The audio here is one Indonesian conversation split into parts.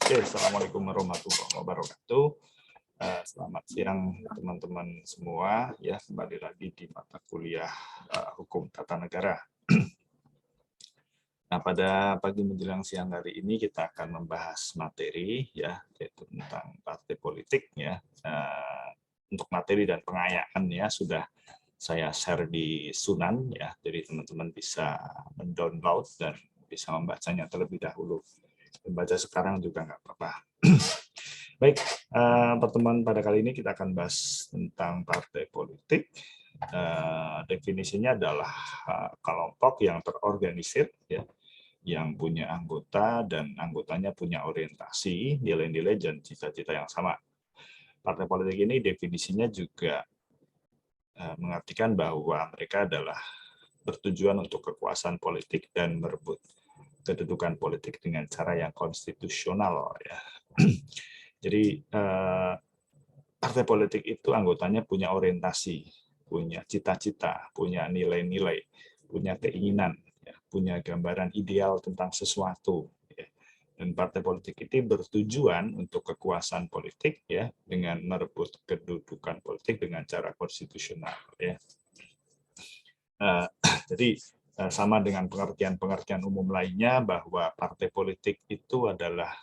Oke, Assalamualaikum warahmatullahi wabarakatuh. Selamat siang teman-teman semua. Ya, kembali lagi di mata kuliah Hukum Tata Negara. Nah, pada pagi menjelang siang hari ini kita akan membahas materi ya, yaitu tentang partai politik ya. Untuk materi dan pengayaannya sudah saya share di Sunan ya, jadi teman-teman bisa mendownload dan bisa membacanya terlebih dahulu. Membaca sekarang juga nggak apa-apa. Baik, pertemuan pada kali ini kita akan bahas tentang partai politik. Definisinya adalah kelompok yang terorganisir, ya, yang punya anggota dan anggotanya punya orientasi, nilai-nilai dan cita-cita yang sama. Partai politik ini definisinya juga mengartikan bahwa mereka adalah bertujuan untuk kekuasaan politik dan merebut kedudukan politik dengan cara yang konstitusional, ya. Jadi partai politik itu anggotanya punya orientasi, punya cita-cita, punya nilai-nilai, punya keinginan, ya, punya gambaran ideal tentang sesuatu. Ya. Dan partai politik itu bertujuan untuk kekuasaan politik ya dengan merebut kedudukan politik dengan cara konstitusional. Ya. Jadi sama dengan pengertian-pengertian umum lainnya bahwa partai politik itu adalah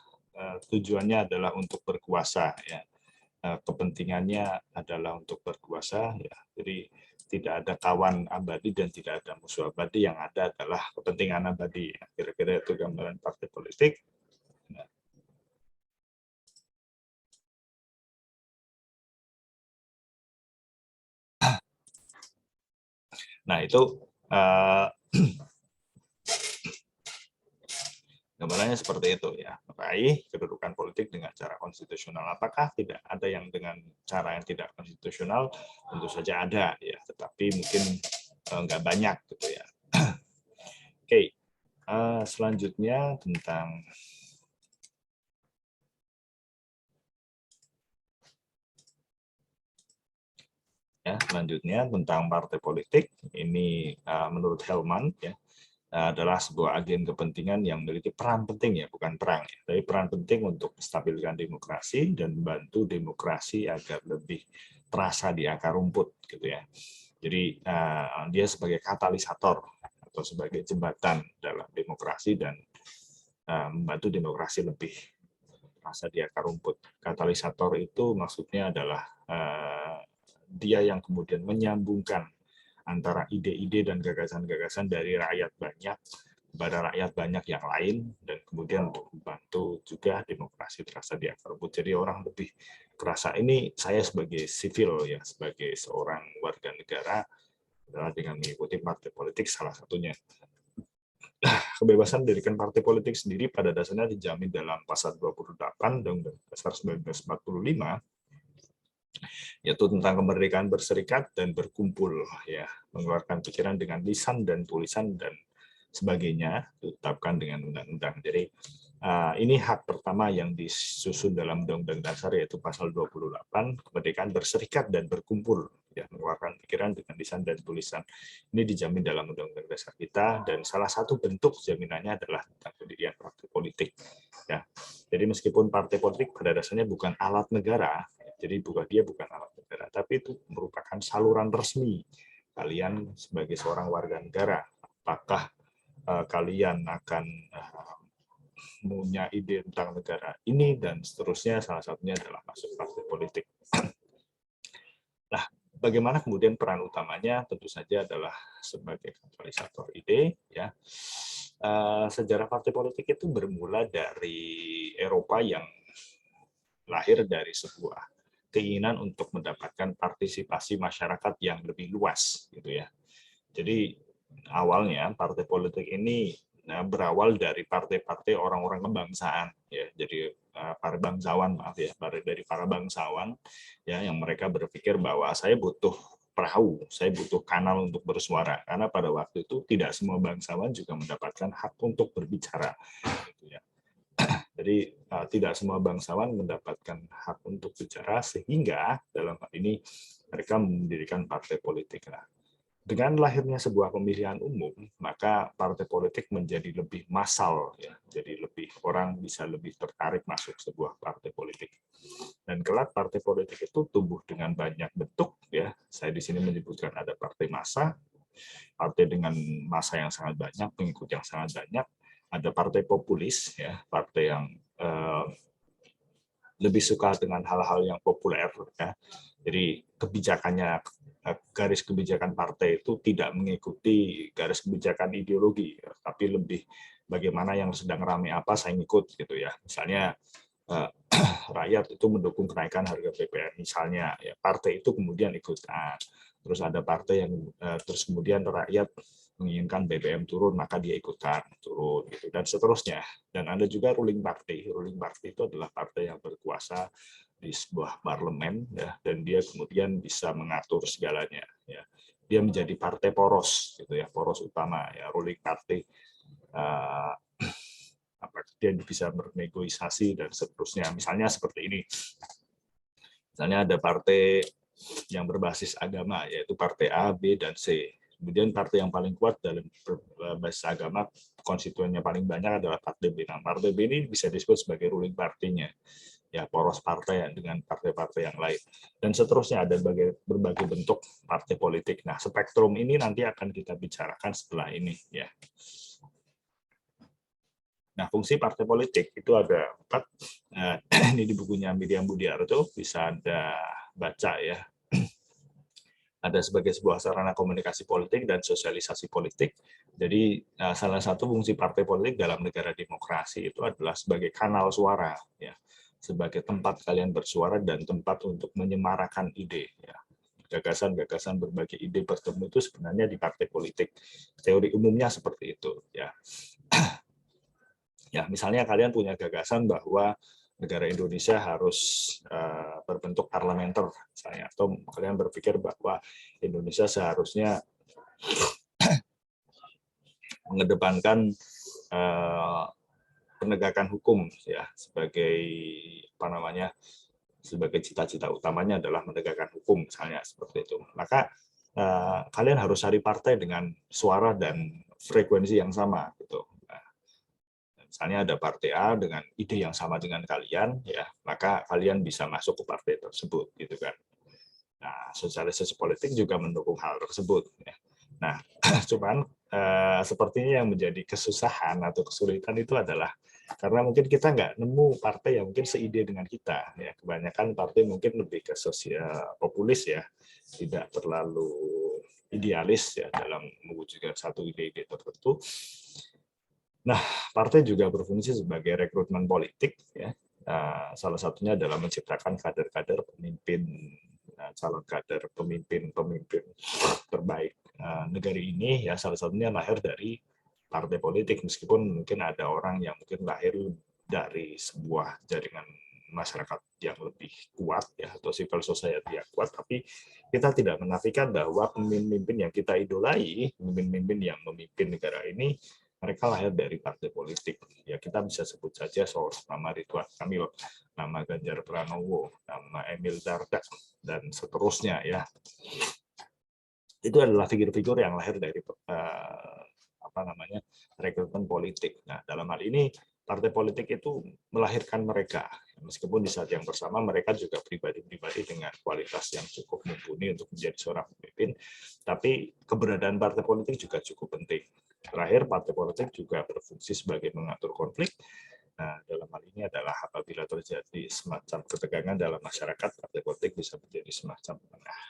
tujuannya adalah untuk berkuasa ya. Kepentingannya adalah untuk berkuasa ya. Jadi tidak ada kawan abadi dan tidak ada musuh abadi, yang ada adalah kepentingan abadi. Kira-kira itu gambaran partai politik. Nah, itu gambarannya seperti itu ya. Meraih kedudukan politik dengan cara konstitusional. Apakah tidak ada yang dengan cara yang tidak konstitusional? Tentu saja ada ya, tetapi mungkin nggak banyak gitu ya. Oke, selanjutnya tentang tentang partai politik. Ini menurut Hellman ya, adalah sebuah agen kepentingan yang memiliki peran penting ya, bukan perang ya, tapi peran penting untuk menstabilkan demokrasi dan membantu demokrasi agar lebih terasa di akar rumput gitu ya. Jadi dia sebagai katalisator atau sebagai jembatan dalam demokrasi dan membantu demokrasi lebih terasa di akar rumput. Katalisator itu maksudnya adalah dia yang kemudian menyambungkan antara ide-ide dan gagasan-gagasan dari rakyat banyak kepada rakyat banyak yang lain, dan kemudian untuk membantu juga demokrasi terasa di akar rumput. Jadi orang lebih terasa, ini saya sebagai sipil ya, sebagai seorang warga negara adalah dengan mengikuti partai politik salah satunya. Kebebasan mendirikan partai politik sendiri pada dasarnya dijamin dalam pasal 28 Undang-Undang Dasar 1945, yaitu tentang kemerdekaan berserikat dan berkumpul ya, mengeluarkan pikiran dengan lisan dan tulisan dan sebagainya ditetapkan dengan undang-undang. Jadi ini hak pertama yang disusun dalam Undang-Undang Dasar, yaitu pasal 28, kemerdekaan berserikat dan berkumpul ya, mengeluarkan pikiran dengan lisan dan tulisan. Ini dijamin dalam Undang-Undang Dasar kita, dan salah satu bentuk jaminannya adalah tentang pendirian partai politik ya. Jadi meskipun partai politik pada dasarnya bukan alat negara, jadi bukan alat negara, tapi itu merupakan saluran resmi kalian sebagai seorang warga negara. Apakah kalian akan punya ide tentang negara ini dan seterusnya, salah satunya adalah masuk partai politik. Nah, bagaimana kemudian peran utamanya? Tentu saja adalah sebagai katalisator ide ya. Sejarah partai politik itu bermula dari Eropa yang lahir dari sebuah keinginan untuk mendapatkan partisipasi masyarakat yang lebih luas gitu ya. Jadi awalnya partai politik ini berawal dari partai-partai orang-orang kebangsaan ya. Jadi para bangsawan, maaf ya, dari para bangsawan ya, yang mereka berpikir bahwa saya butuh perahu, saya butuh kanal untuk bersuara, karena pada waktu itu tidak semua bangsawan juga mendapatkan hak untuk berbicara gitu ya. Jadi tidak semua bangsawan mendapatkan hak untuk bicara, sehingga dalam hal ini mereka mendirikan partai politik. Nah, Dengan lahirnya sebuah pemilihan umum, maka partai politik menjadi lebih massal, ya. Jadi orang bisa lebih tertarik masuk sebuah partai politik. Dan kelak partai politik itu tumbuh dengan banyak bentuk, ya. Saya di sini menyebutkan ada partai massa, partai dengan massa yang sangat banyak, pengikut yang sangat banyak, ada partai populis, ya, partai yang lebih suka dengan hal-hal yang populer, ya. Jadi kebijakannya, garis kebijakan partai itu tidak mengikuti garis kebijakan ideologi, ya, tapi lebih bagaimana yang sedang ramai apa saya ngikut gitu ya. Misalnya rakyat itu mendukung kenaikan harga BBM misalnya, ya partai itu kemudian ikutan. Terus ada partai yang terus kemudian rakyat menginginkan BBM turun, maka dia ikutan turun gitu, dan seterusnya. Dan ada juga ruling party. Ruling party itu adalah partai yang berkuasa di sebuah parlemen, ya, dan dia kemudian bisa mengatur segalanya, ya. Dia menjadi partai poros gitu ya, poros utama ya, ruling party. Dia bisa bernegosiasi dan seterusnya. Misalnya seperti ini. Misalnya ada partai yang berbasis agama, yaitu partai A, B, dan C. Kemudian partai yang paling kuat dalam berbasis agama, konstituennya paling banyak adalah partai B. Nah, partai B ini bisa disebut sebagai ruling partinya, ya, poros partai dengan partai-partai yang lain. Dan seterusnya ada berbagai bentuk partai politik. Nah, spektrum ini nanti akan kita bicarakan setelah ini, ya. Nah, fungsi partai politik itu ada 4. Ini di bukunya Miriam Budiarto, bisa Anda baca ya. Ada sebagai sebuah sarana komunikasi politik dan sosialisasi politik. Jadi salah satu fungsi partai politik dalam negara demokrasi itu adalah sebagai kanal suara, ya, sebagai tempat kalian bersuara dan tempat untuk menyemarakan ide, ya. Gagasan-gagasan berbagai ide bertemu itu sebenarnya di partai politik. Teori umumnya seperti itu, ya. Ya, misalnya kalian punya gagasan bahwa negara Indonesia harus berbentuk parlementer, misalnya, atau kalian berpikir bahwa Indonesia seharusnya mengedepankan penegakan hukum, ya, sebagai apa namanya, sebagai cita-cita utamanya adalah menegakkan hukum, misalnya seperti itu. Maka kalian harus cari partai dengan suara dan frekuensi yang sama, gitu. Misalnya ada partai A dengan ide yang sama dengan kalian, ya, maka kalian bisa masuk ke partai tersebut, gitu kan. Nah, sosialisasi politik juga mendukung hal tersebut, ya. Nah, cuman sepertinya yang menjadi kesusahan atau kesulitan itu adalah karena mungkin kita nggak nemu partai yang mungkin seide dengan kita, ya. Kebanyakan partai mungkin lebih ke sosial populis, ya, tidak terlalu idealis, ya, dalam mewujudkan satu ide-ide tertentu. Nah, partai juga berfungsi sebagai rekrutmen politik, ya. Salah satunya adalah menciptakan kader-kader pemimpin, calon kader pemimpin terbaik negeri ini, ya. Salah satunya lahir dari partai politik, meskipun mungkin ada orang yang mungkin lahir dari sebuah jaringan masyarakat yang lebih kuat, ya, atau civil society yang kuat, tapi kita tidak menafikan bahwa pemimpin yang kita idolai, pemimpin yang memimpin negara ini, mereka lahir dari partai politik. Ya, kita bisa sebut saja soal nama Ridwan Kamil, nama Ganjar Pranowo, nama Emil Dardak, dan seterusnya, ya. Itu adalah figur-figur yang lahir dari apa namanya, rekrutmen politik. Nah, dalam hal ini partai politik itu melahirkan mereka, meskipun di saat yang bersama mereka juga pribadi-pribadi dengan kualitas yang cukup mumpuni untuk menjadi seorang pemimpin, tapi keberadaan partai politik juga cukup penting. Terakhir, partai politik juga berfungsi sebagai mengatur konflik. Nah, dalam hal ini adalah apabila terjadi semacam ketegangan dalam masyarakat, partai politik bisa menjadi semacam penengah.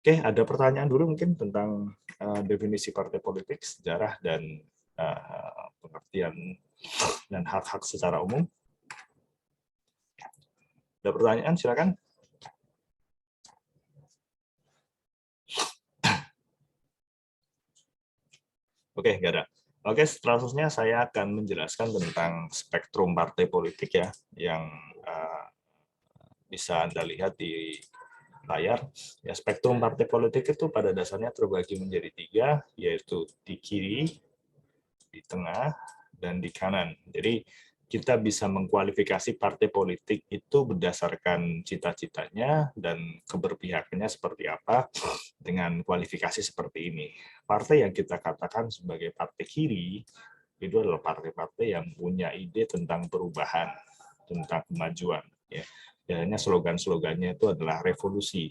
Oke, ada pertanyaan dulu mungkin tentang definisi partai politik, sejarah, dan pengertian dan hak-hak secara umum. Ada pertanyaan, silakan. Oke, nggak ada. Oke, selanjutnya saya akan menjelaskan tentang spektrum partai politik, ya, yang bisa Anda lihat di layar. Ya, spektrum partai politik itu pada dasarnya terbagi menjadi 3, yaitu di kiri, di tengah, dan di kanan. Jadi kita bisa mengkualifikasi partai politik itu berdasarkan cita-citanya dan keberpihakannya seperti apa dengan kualifikasi seperti ini. Partai yang kita katakan sebagai partai kiri itu adalah partai-partai yang punya ide tentang perubahan, tentang kemajuan. Ya, biasanya slogan-slogannya itu adalah revolusi,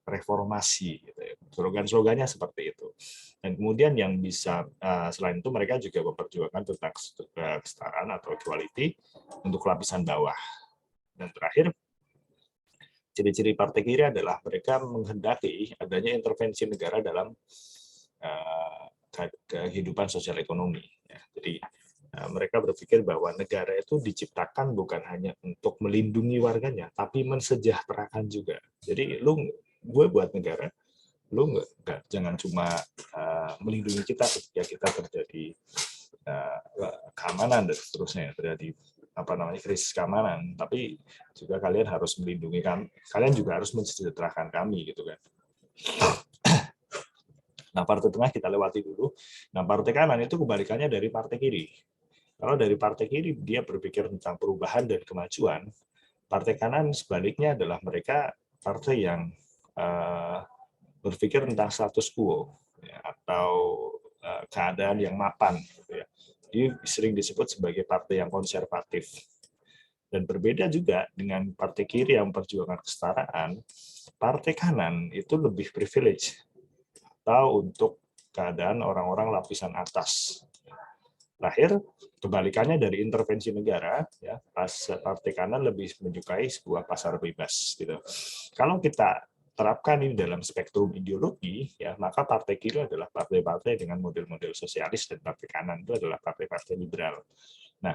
reformasi. Gitu ya. Slogan-slogannya seperti itu. Dan kemudian yang bisa selain itu mereka juga memperjuangkan tentang kesetaraan atau equality untuk lapisan bawah. Dan terakhir, ciri-ciri partai kiri adalah mereka menghendaki adanya intervensi negara dalam kehidupan sosial ekonomi. Ya, jadi mereka berpikir bahwa negara itu diciptakan bukan hanya untuk melindungi warganya, tapi mensejahterakan juga. Jadi gue buat negara, lu jangan cuma melindungi kita ketika kita terjadi keamanan dan seterusnya, terjadi krisis keamanan, tapi juga kalian harus melindungi kami, kalian juga harus mensejahterakan kami gitu kan. Nah, partai tengah kita lewati dulu. Nah, partai kanan itu kebalikannya dari partai kiri. Kalau dari partai kiri dia berpikir tentang perubahan dan kemajuan, partai kanan sebaliknya adalah mereka partai yang berpikir tentang status quo ya, atau keadaan yang mapan. Gitu ya. Dia sering disebut sebagai partai yang konservatif. Dan berbeda juga dengan partai kiri yang memperjuangkan kesetaraan, partai kanan itu lebih privilege atau untuk keadaan orang-orang lapisan atas. Terakhir, kebalikannya dari intervensi negara, ya, partai kanan lebih menyukai sebuah pasar bebas. Gitu. Kalau kita terapkan ini dalam spektrum ideologi, ya, maka partai kiri adalah partai-partai dengan model-model sosialis dan partai kanan itu adalah partai-partai liberal. Nah,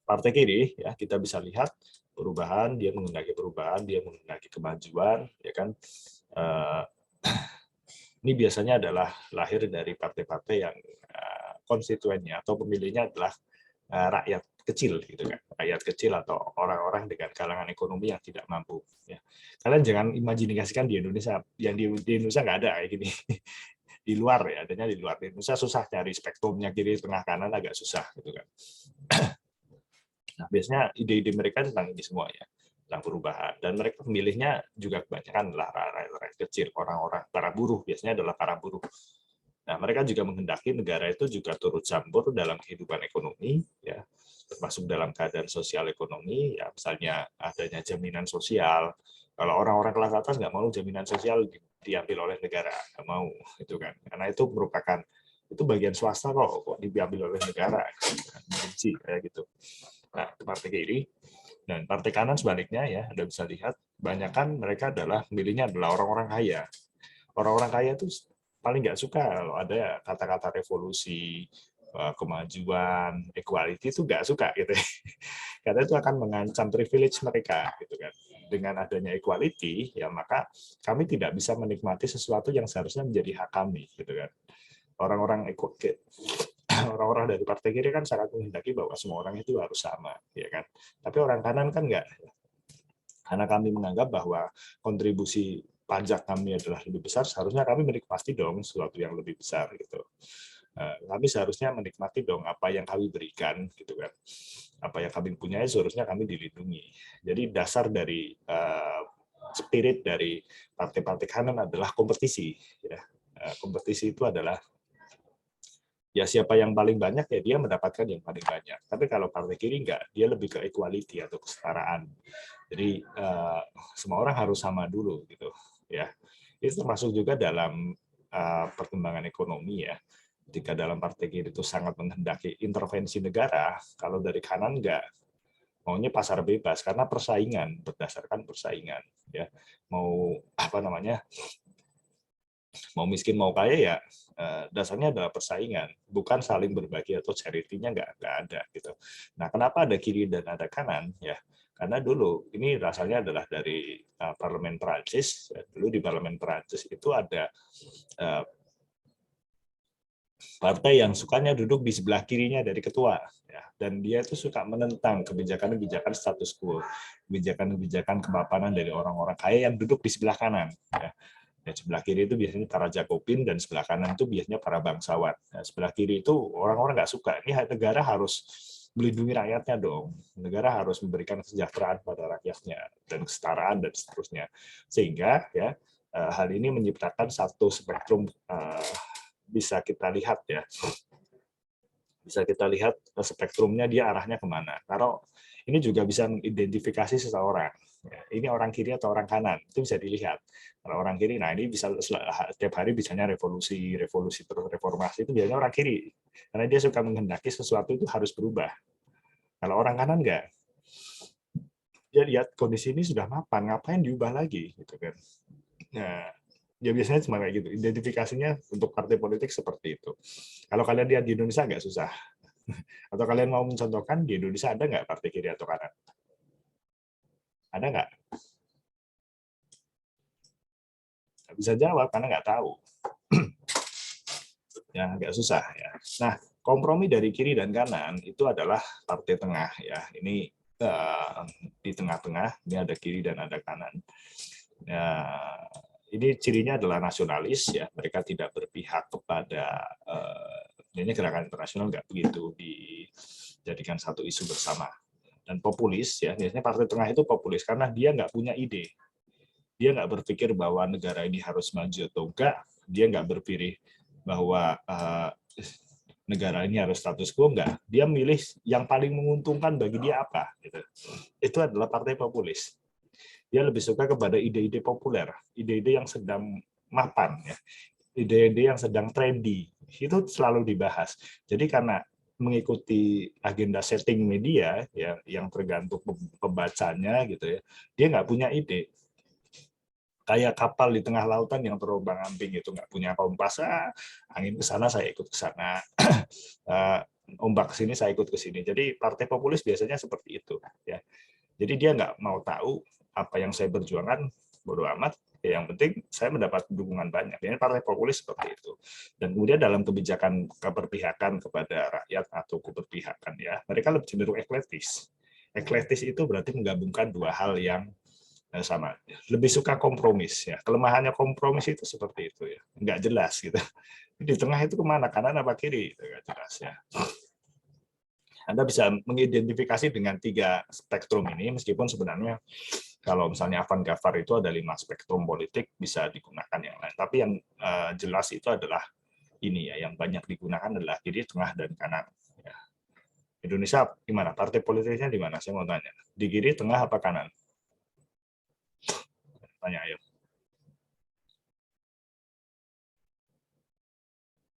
partai kiri, ya, kita bisa lihat perubahan, dia menghendaki perubahan, dia menghendaki kemajuan, ya kan. Ini biasanya adalah lahir dari partai-partai yang konstituennya atau pemilihnya adalah rakyat kecil gitu kan, rakyat kecil atau orang-orang dengan kalangan ekonomi yang tidak mampu. Ya. Kalian jangan imajinasikan di Indonesia, yang di Indonesia nggak ada kayak gini. Di luar ya, adanya di luar. Di Indonesia susah cari spektrumnya kiri, tengah, kanan agak susah gitu kan. Nah, biasanya ide-ide mereka tentang ini semua ya, tentang perubahan. Dan mereka pemilihnya juga kebanyakan adalah rakyat kecil, orang-orang para buruh, biasanya adalah para buruh. Nah, mereka juga menghendaki negara itu juga turut campur dalam kehidupan ekonomi, ya, termasuk dalam keadaan sosial ekonomi, ya, misalnya adanya jaminan sosial. Kalau orang-orang kelas atas nggak mau jaminan sosial diambil oleh negara, nggak mau, itu kan, karena itu merupakan itu bagian swasta kok diambil oleh negara, benci kayak gitu. Nah, itu partai kiri. Dan partai kanan sebaliknya ya, Anda bisa lihat, kebanyakan mereka adalah milihnya adalah orang-orang kaya. Orang-orang kaya itu paling nggak suka kalau ada kata-kata revolusi, kemajuan, equality itu nggak suka gitu. Karena itu akan mengancam privilege mereka gitu kan. Dengan adanya equality ya maka kami tidak bisa menikmati sesuatu yang seharusnya menjadi hak kami gitu kan. Orang-orang dari partai kiri kan sangat menghendaki bahwa semua orang itu harus sama ya kan. Tapi orang kanan kan nggak. Karena kami menganggap bahwa kontribusi pajak kami adalah lebih besar, seharusnya kami menikmati dong sesuatu yang lebih besar gitu. Kami seharusnya menikmati dong apa yang kami berikan gitu kan. Apa yang kami punyai seharusnya kami dilindungi. Jadi dasar dari spirit dari partai-partai kanan adalah kompetisi ya. Kompetisi itu adalah ya siapa yang paling banyak ya dia mendapatkan yang paling banyak. Tapi kalau partai kiri enggak, dia lebih ke equality atau kesetaraan. Jadi semua orang harus sama dulu gitu ya. Itu termasuk juga dalam perkembangan ekonomi ya. Ketika dalam partai kiri itu sangat menghendaki intervensi negara, kalau dari kanan enggak, maunya pasar bebas karena persaingan, berdasarkan persaingan ya. Mau mau miskin mau kaya ya dasarnya adalah persaingan, bukan saling berbagi atau charity-nya nggak ada gitu. Nah, kenapa ada kiri dan ada kanan ya? Karena dulu ini asalnya adalah dari parlemen Perancis. Dulu di parlemen Perancis itu ada partai yang sukanya duduk di sebelah kirinya dari ketua, ya. Dan dia itu suka menentang kebijakan-kebijakan status quo, kebijakan-kebijakan kemapanan dari orang-orang kaya yang duduk di sebelah kanan. Ya. Ya, sebelah kiri itu biasanya para Jakobin dan sebelah kanan itu biasanya para bangsawan. Nah, sebelah kiri itu orang-orang nggak suka. Ini negara harus melindungi rakyatnya dong. Negara harus memberikan kesejahteraan pada rakyatnya dan kesetaraan dan seterusnya. Sehingga ya hal ini menciptakan satu spektrum bisa kita lihat ya. Bisa kita lihat spektrumnya dia arahnya kemana. Kalau ini juga bisa mengidentifikasi seseorang. Ya, ini orang kiri atau orang kanan, itu bisa dilihat. Kalau orang kiri, nah ini bisa setiap hari bisanya revolusi terus reformasi, itu biasanya orang kiri. Karena dia suka menghendaki sesuatu itu harus berubah. Kalau orang kanan enggak. Dia lihat kondisi ini sudah mapan, ngapain diubah lagi, gitu kan. Nah, ya biasanya cuma kayak gitu. Identifikasinya untuk partai politik seperti itu. Kalau kalian lihat di Indonesia nggak susah. Atau kalian mau mencontohkan di Indonesia ada nggak partai kiri atau kanan? Ada nggak? Nggak bisa jawab karena nggak tahu. Ya, agak susah ya. Nah, kompromi dari kiri dan kanan itu adalah partai tengah ya. Ini di tengah-tengah, ini ada kiri dan ada kanan. Ya, ini cirinya adalah nasionalis ya. Mereka tidak berpihak kepada ini gerakan internasional nggak begitu dijadikan satu isu bersama. Dan populis ya, biasanya partai tengah itu populis karena dia nggak punya ide. Dia nggak berpikir bahwa negara ini harus maju atau enggak. Dia nggak berpikir bahwa negara ini harus status quo, enggak. Dia milih yang paling menguntungkan bagi dia apa. Gitu. Itu adalah partai populis. Dia lebih suka kepada ide-ide populer, ide-ide yang sedang mapan, ya. Ide-ide yang sedang trendy. Itu selalu dibahas. Jadi karena mengikuti agenda setting media ya yang tergantung pembacanya gitu ya, dia nggak punya ide. Kayak kapal di tengah lautan yang terombang-ambing itu nggak punya kompas, angin ke sana saya ikut ke sana, ombak ke sini saya ikut ke sini. Jadi partai populis biasanya seperti itu ya. Jadi dia nggak mau tahu apa yang saya perjuangkan, bodo amat. Ya, yang penting saya mendapat dukungan banyak. Ini partai populis seperti itu. Dan kemudian dalam kebijakan keberpihakan kepada rakyat atau keberpihakan ya, mereka lebih cenderung eklektis. Eklektis itu berarti menggabungkan dua hal yang sama, lebih suka kompromis ya. Kelemahannya kompromis itu seperti itu ya, nggak jelas gitu. Di tengah itu kemana, kanan apa kiri, nggak jelas ya. Anda bisa mengidentifikasi dengan 3 spektrum ini, meskipun sebenarnya kalau misalnya Van Gavar itu ada 5 spektrum politik bisa digunakan yang lain. Tapi yang jelas itu adalah ini ya, yang banyak digunakan adalah kiri, tengah, dan kanan. Ya. Indonesia gimana? Partai politiknya di mana? Saya mau tanya. Di kiri, tengah, apa kanan? Tanya ayo.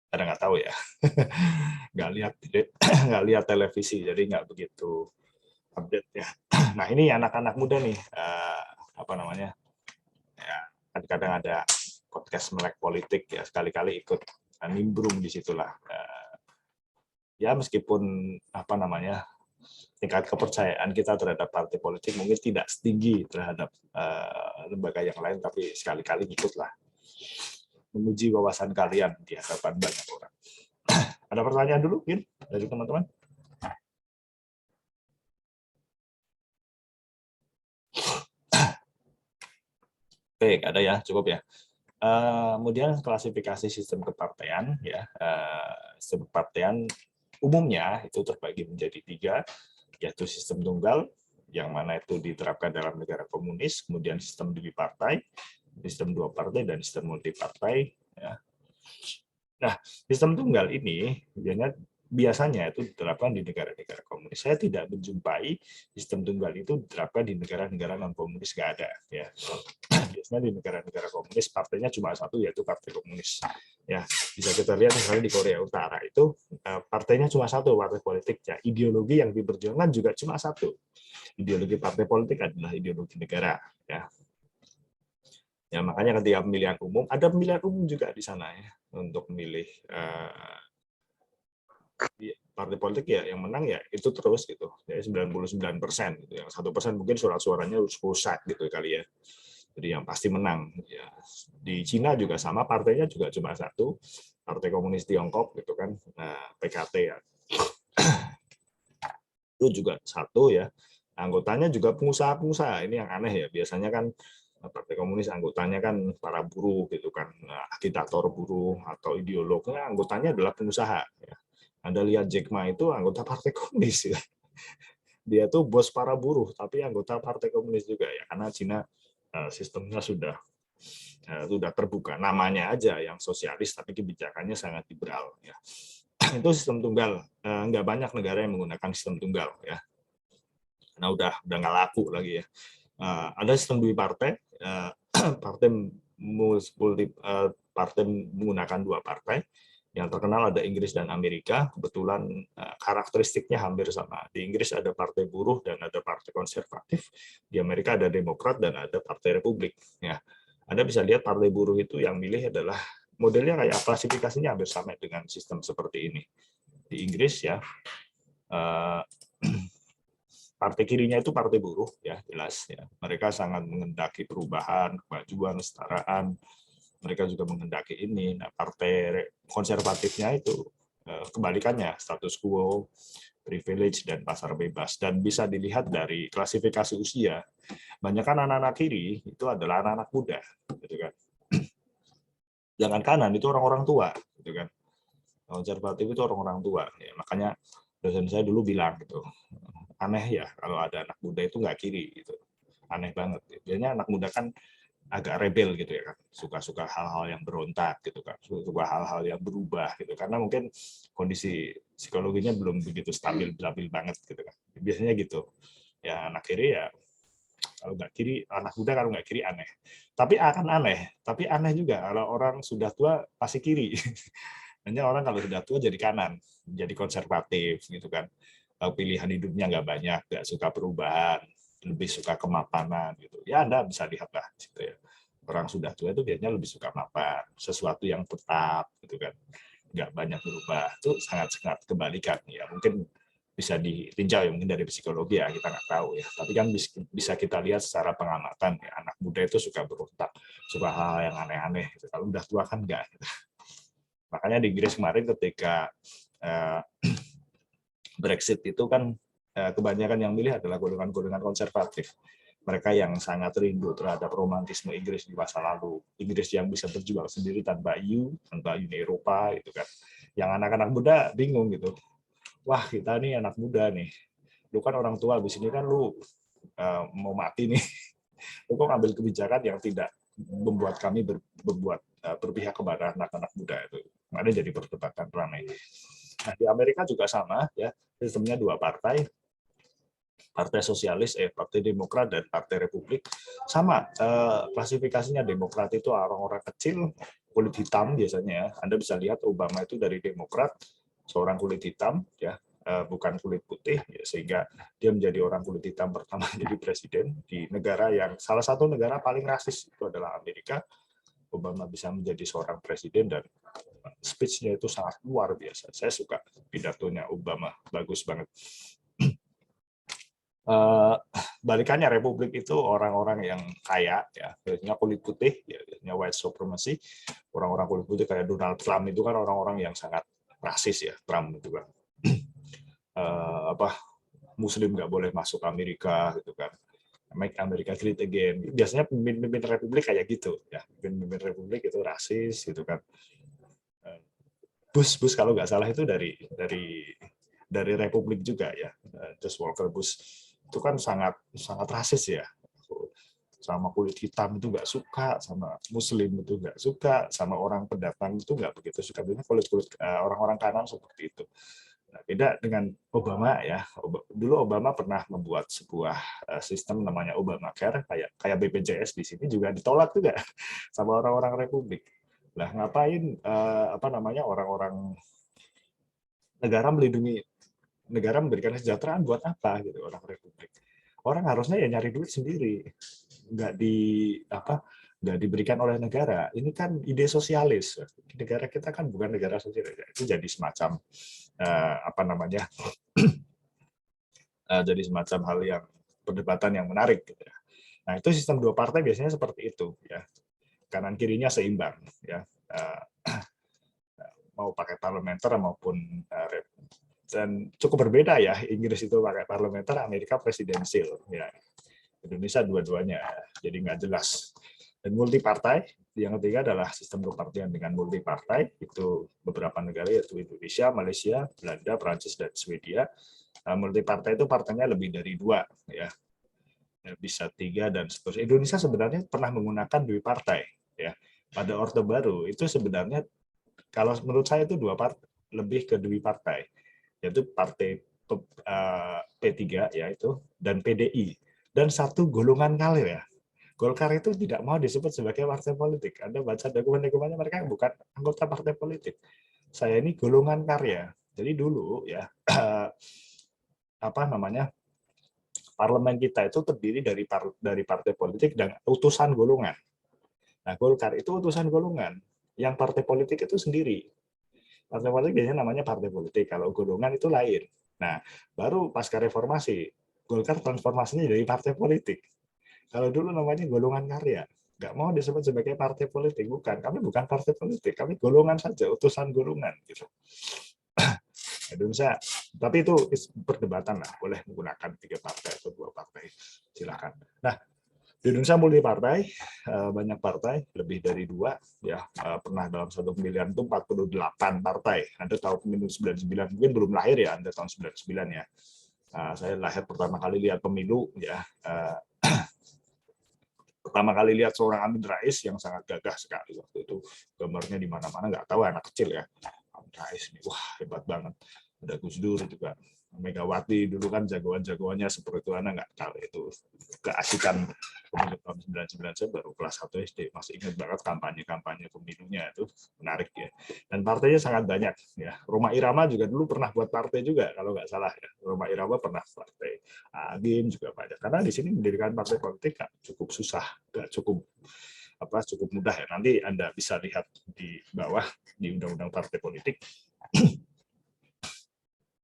Ada nggak tahu ya. nggak lihat televisi, jadi nggak begitu update ya. Nah ini anak-anak muda nih, apa namanya? Ya, kadang-kadang ada podcast melek politik ya, sekali-kali ikut nimbrung di situlah. Ya meskipun apa namanya tingkat kepercayaan kita terhadap partai politik mungkin tidak setinggi terhadap lembaga yang lain, tapi sekali-kali ikutlah menguji wawasan kalian di hadapan banyak orang. Ada pertanyaan dulu, Gin, dari teman-teman? Baik, ada ya, cukup ya. Kemudian klasifikasi sistem kepartean ya, sistem kepartean umumnya itu terbagi menjadi 3, yaitu sistem tunggal yang mana itu diterapkan dalam negara komunis, kemudian sistem bipartai, sistem 2 partai, dan sistem multipartai. Ya. Nah, sistem tunggal ini biasanya itu diterapkan di negara-negara komunis. Saya tidak menjumpai sistem tunggal itu diterapkan di negara-negara non komunis, nggak ada. Ya. Biasanya di negara-negara komunis partainya cuma satu, yaitu Partai Komunis. Ya, bisa kita lihat misalnya di Korea Utara itu partainya cuma satu, partai politiknya. Ideologi yang diperjuangkan juga cuma satu. Ideologi partai politik adalah ideologi negara. Ya, ya makanya ketika pemilihan umum, ada pemilihan umum juga di sana ya untuk memilih partai politik ya yang menang ya itu terus gitu. Ya 99% gitu. Yang 1% mungkin suara-suaranya rusak gitu kali ya. Jadi yang pasti menang. Ya, di Cina juga sama, partainya juga cuma satu, Partai Komunis Tiongkok gitu kan, PKT ya. Itu juga satu ya. Anggotanya juga pengusaha-pengusaha. Ini yang aneh ya. Biasanya kan Partai Komunis anggotanya kan para buruh gitu kan, agitator buruh atau ideolognya anggotanya adalah pengusaha. Ya. Anda lihat Jack Ma itu anggota Partai Komunis. Ya. Dia tuh bos para buruh, tapi anggota Partai Komunis juga ya, karena Cina sistemnya sudah terbuka. Namanya aja yang sosialis, tapi kebijakannya sangat liberal. Ya. Itu sistem tunggal. Nggak banyak negara yang menggunakan sistem tunggal. Ya. Karena udah nggak laku lagi ya. Ada sistem dui partai, partai partai menggunakan dua partai. Yang terkenal ada Inggris dan Amerika. Kebetulan karakteristiknya hampir sama. Di Inggris ada partai buruh dan ada partai konservatif. Di Amerika ada Demokrat dan ada partai Republik. Ya, Anda bisa lihat partai buruh itu yang milih adalah modelnya kayak klasifikasinya hampir sama dengan sistem seperti ini. Di Inggris ya. Partai kirinya itu partai buruh ya, jelas ya. Mereka sangat mengendaki perubahan, kemajuan, kesetaraan. Mereka juga mengendaki ini. Nah, partai konservatifnya itu kebalikannya, status quo, privilege dan pasar bebas. Dan bisa dilihat dari klasifikasi usia. Banyak kan anak-anak kiri itu adalah anak-anak muda, gitu kan. Jangan kanan itu orang-orang tua, gitu kan. Konservatif itu orang-orang tua. Ya, makanya dosen saya dulu bilang gitu, aneh ya kalau ada anak muda itu nggak kiri gitu, aneh banget. Biasanya anak muda kan agak rebel gitu ya kan, suka-suka hal-hal yang berontak gitu kan, suka hal-hal yang berubah gitu, karena mungkin kondisi psikologinya belum begitu stabil banget gitu kan. Biasanya gitu ya, anak kiri ya, kalau nggak kiri, anak muda kalau nggak kiri aneh. Tapi akan aneh, tapi aneh juga kalau orang sudah tua pasti kiri. Hanya orang kalau sudah tua jadi kanan, jadi konservatif gitu kan. Pilihan hidupnya nggak banyak, nggak suka perubahan, lebih suka kemapanan gitu. Ya Anda bisa lihat lah gitu ya. Orang sudah tua itu biasanya lebih suka mapan, sesuatu yang tetap gitu kan. Nggak banyak berubah. Itu sangat-sangat kebalikan ya. Mungkin bisa ditinjau ya, mungkin dari psikologi ya, kita nggak tahu ya. Tapi kan bisa kita lihat secara pengamatan ya, anak muda itu suka berontak, suka hal yang aneh-aneh. Gitu. Kalau udah tua kan nggak. Gitu. Makanya di Inggris kemarin ketika Brexit itu kan kebanyakan yang milih adalah golongan-golongan konservatif. Mereka yang sangat rindu terhadap romantisme Inggris di masa lalu. Inggris yang bisa berjuang sendiri tanpa EU, tanpa Uni Eropa, gitu kan. Yang anak-anak muda bingung gitu. Wah, kita nih anak muda nih. Lu kan orang tua, di sini kan lu mau mati nih. Lu kok ngambil kebijakan yang tidak membuat kami berpihak kepada anak-anak muda itu. Ada jadi perdebatan ramai. Nah, di Amerika juga sama ya, sistemnya dua partai, Partai Sosialis, Partai Demokrat dan Partai Republik. Sama, klasifikasinya Demokrat itu orang-orang kecil, kulit hitam biasanya ya. Anda bisa lihat Obama itu dari Demokrat, seorang kulit hitam ya, bukan kulit putih, ya, sehingga dia menjadi orang kulit hitam pertama jadi presiden di negara yang salah satu negara paling rasis itu adalah Amerika. Obama bisa menjadi seorang presiden dan speech-nya itu sangat luar biasa. Saya suka pidatonya Obama, bagus banget. Balikannya Republik itu orang-orang yang kaya, ya, biasanya kulit putih, ya, biasanya white supremacy. Orang-orang kulit putih kayak Donald Trump itu kan orang-orang yang sangat rasis ya, Trump itu kan. Muslim nggak boleh masuk Amerika gitu kan. Make America Great Again. Biasanya pemimpin Republik kayak gitu ya, pemimpin Republik itu rasis gitu kan. Bush kalau nggak salah itu dari Republik juga ya, George Walker Bush itu kan sangat rasis ya, sama kulit hitam itu nggak suka, sama Muslim itu nggak suka, sama orang pendatang itu nggak begitu suka. Biasanya kulit orang-orang kanan seperti itu. Nah, beda dengan Obama ya. Dulu Obama pernah membuat sebuah sistem namanya Obamacare, kayak BPJS di sini juga ditolak juga sama orang-orang Republik. Lah ngapain orang-orang negara melindungi, negara memberikan kesejahteraan buat apa gitu orang Republik? Orang harusnya ya nyari duit sendiri, nggak diberikan oleh negara. Ini kan ide sosialis. Negara kita kan bukan negara sosialis. Itu jadi semacam jadi semacam hal yang perdebatan yang menarik gitu ya. Nah, itu sistem dua partai biasanya seperti itu ya. Kanan kirinya seimbang ya. Mau pakai parlementer maupun dan cukup berbeda ya. Inggris itu pakai parlementer, Amerika presidensil ya. Indonesia dua-duanya, jadi nggak jelas Dan multipartai, yang ketiga adalah sistem kepartian dengan multipartai, itu beberapa negara yaitu Indonesia, Malaysia, Belanda, Prancis, dan Swedia. Multipartai itu partainya lebih dari 2, ya, bisa 3 dan seterusnya. Indonesia sebenarnya pernah menggunakan partai, ya. Pada Orde Baru itu sebenarnya kalau menurut saya itu 2 partai, lebih ke 2 partai, yaitu partai P3 yaitu dan PDI, dan satu golongan kalir, ya. Golkar itu tidak mau disebut sebagai partai politik. Anda baca dokumen-dokumennya, mereka bukan anggota partai politik. Saya ini golongan karya. Jadi dulu, ya, apa namanya, parlemen kita itu terdiri dari partai politik dan utusan golongan. Nah, Golkar itu utusan golongan. Yang partai politik itu sendiri. Partai politik biasanya namanya partai politik. Kalau golongan itu lain. Nah, baru pasca reformasi, Golkar transformasinya dari partai politik. Kalau dulu namanya golongan karya, nggak mau disebut sebagai partai politik, bukan. Kami bukan partai politik, kami golongan saja, utusan golongan, gitu. Indonesia, tapi itu perdebatan lah, boleh menggunakan 3 partai atau 2 partai, silakan. Nah, di Indonesia multipartai, banyak partai, lebih dari 2, ya, pernah dalam satu pemilihan itu 48 partai. Anda tahu pemilu 99, mungkin belum lahir ya, Anda tahun 99 ya. Saya lahir pertama kali lihat pemilu, ya. Pertama kali lihat seorang Amin Rais yang sangat gagah sekali waktu itu, gambarnya di mana-mana, nggak tahu anak kecil ya, Amin Rais ini wah hebat banget. Ada Gus Dur juga, Megawati dulu kan jagoan-jagoannya seperti itu, anak nggak tahu itu keasikan pemilu tahun 99. Saya baru kelas 1 SD, masih ingat banget kampanye pemilunya, itu menarik ya. Dan partainya sangat banyak ya. Rhoma Irama juga dulu pernah buat partai juga kalau nggak salah ya. Rhoma Irama pernah partai. Agim juga banyak. Karena di sini mendirikan partai politik cukup susah, nggak cukup mudah ya. Nanti Anda bisa lihat di bawah di Undang-Undang Partai Politik.